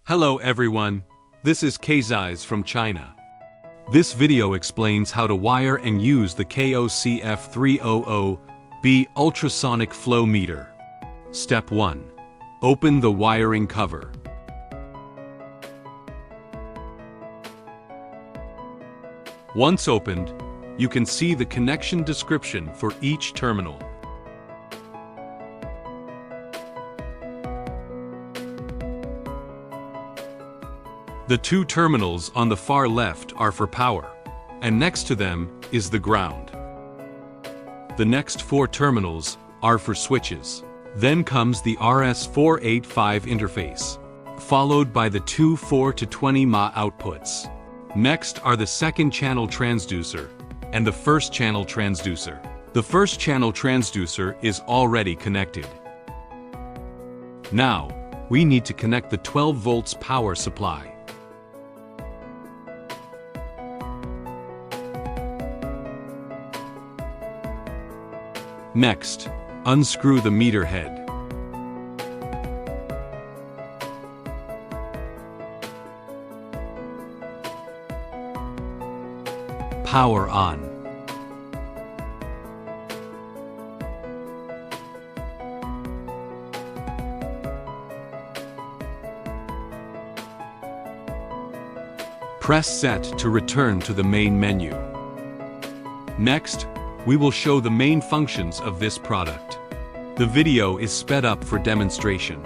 Hello everyone, this is KZI's from China. This video explains how to wire and use the KOCF3000B Ultrasonic Flow Meter. Step 1. Open the wiring cover. Once opened, you can see the connection description for each terminal. The two terminals on the far left are for power, and next to them is the ground. The next four terminals are for switches. Then comes the RS485 interface, followed by the two 4 to 20 mA outputs. Next are the second channel transducer and the first channel transducer. The first channel transducer is already connected. Now, we need to connect the 12 volts power supply. Next, unscrew the meter head. Power on. Press Set to return to the main menu. Next, we will show the main functions of this product. The video is sped up for demonstration.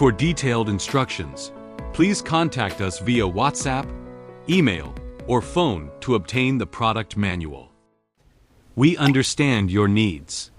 For detailed instructions, please contact us via WhatsApp, email, or phone to obtain the product manual. We understand your needs.